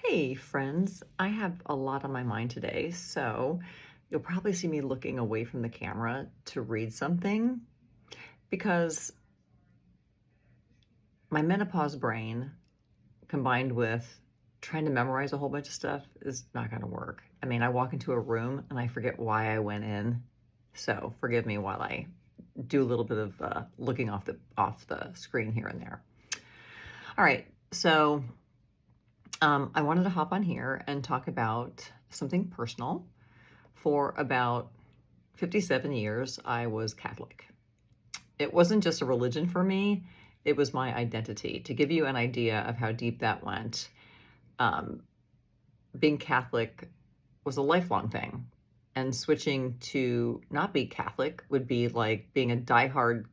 Hey friends, I have a lot on my mind today, so you'll probably see me looking away from the camera to read something because my menopause brain combined with trying to memorize a whole bunch of stuff is not going to work. I mean, I walk into a room and I forget why I went in. So forgive me while I do a little bit of looking off the screen here and there. All right, so I wanted to hop on here and talk about something personal. For about 57 years, I was Catholic. It wasn't just a religion for me, it was my identity. To give you an idea of how deep that went, um, being Catholic was a lifelong thing. And switching to not be Catholic would be like being a diehard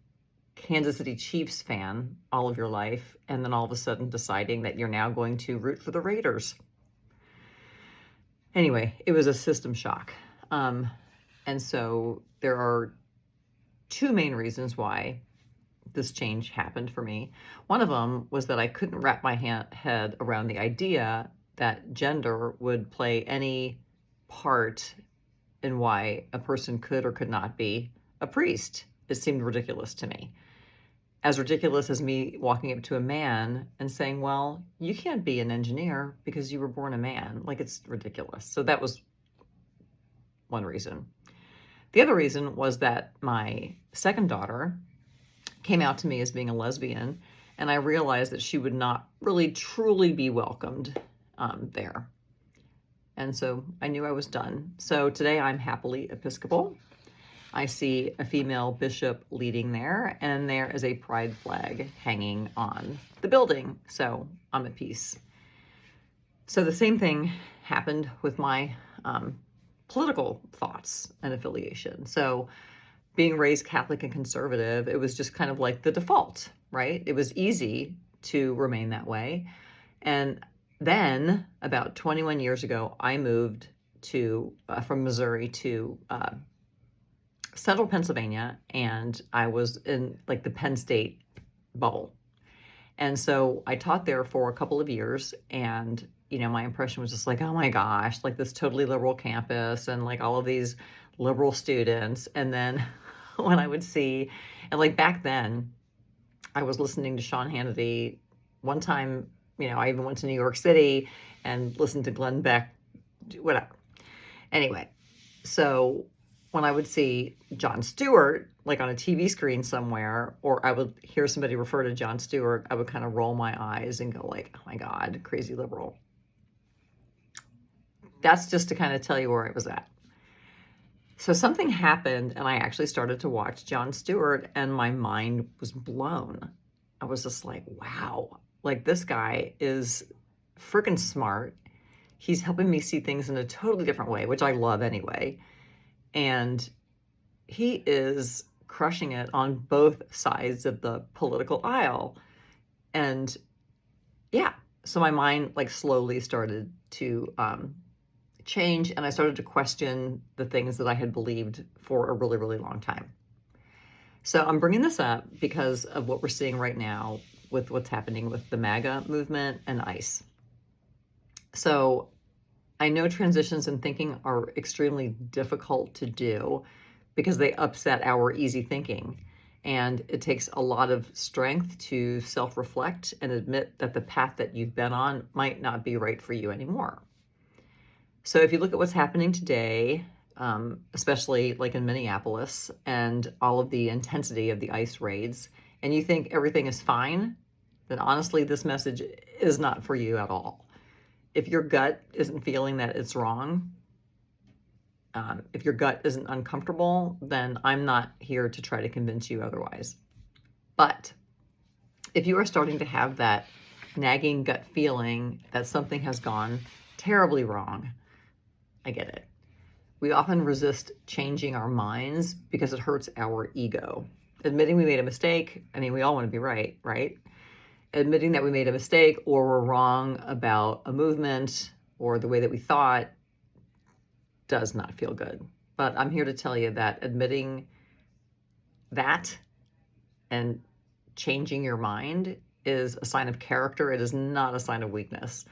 Kansas City Chiefs fan all of your life, and then all of a sudden deciding that you're now going to root for the Raiders. Anyway, it was a system shock. And so there are two main reasons why this change happened for me. One of them was that I couldn't wrap my head around the idea that gender would play any part in why a person could or could not be a priest. It seemed ridiculous to me. As ridiculous as me walking up to a man and saying, well, you can't be an engineer because you were born a man. Like, it's ridiculous. So that was one reason. The other reason was that my second daughter came out to me as being a lesbian, and I realized that she would not really truly be welcomed there. And so I knew I was done. So today I'm happily Episcopal. I see a female bishop leading there, and there is a pride flag hanging on the building. So I'm at peace. So the same thing happened with my political thoughts and affiliation. So being raised Catholic and conservative, it was just kind of like the default, right? It was easy to remain that way. And then about 21 years ago, I moved from Missouri to central Pennsylvania, and I was in like the Penn State bubble. And so I taught there for a couple of years, and my impression was just like, oh my gosh, like this totally liberal campus and like all of these liberal students. And then when I would see, and like back then, I was listening to Sean Hannity. One time, I even went to New York City and listened to Glenn Beck, whatever. Anyway, so when I would see Jon Stewart, like on a TV screen somewhere, or I would hear somebody refer to Jon Stewart, I would kind of roll my eyes and go like, oh my God, crazy liberal. That's just to kind of tell you where I was at. So something happened, and I actually started to watch Jon Stewart, and my mind was blown. I was just like, wow, like this guy is freaking smart. He's helping me see things in a totally different way, which I love anyway. And he is crushing it on both sides of the political aisle. And yeah, so my mind like slowly started to change, and I started to question the things that I had believed for a really, really long time. So I'm bringing this up because of what we're seeing right now with what's happening with the MAGA movement and ICE. So I know transitions in thinking are extremely difficult to do because they upset our easy thinking. And it takes a lot of strength to self-reflect and admit that the path that you've been on might not be right for you anymore. So if you look at what's happening today, especially like in Minneapolis and all of the intensity of the ICE raids, and you think everything is fine, then honestly, this message is not for you at all. If your gut isn't feeling that it's wrong, if your gut isn't uncomfortable, then I'm not here to try to convince you otherwise. But if you are starting to have that nagging gut feeling that something has gone terribly wrong, I get it. We often resist changing our minds because it hurts our ego. Admitting we made a mistake, I mean, we all want to be right, right? Admitting that we made a mistake or we're wrong about a movement or the way that we thought does not feel good. But I'm here to tell you that admitting that and changing your mind is a sign of character. It is not a sign of weakness.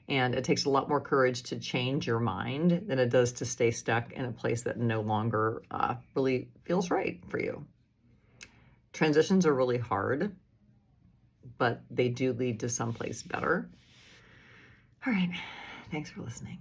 And it takes a lot more courage to change your mind than it does to stay stuck in a place that no longer really feels right for you. Transitions are really hard, but they do lead to someplace better. All right. Thanks for listening.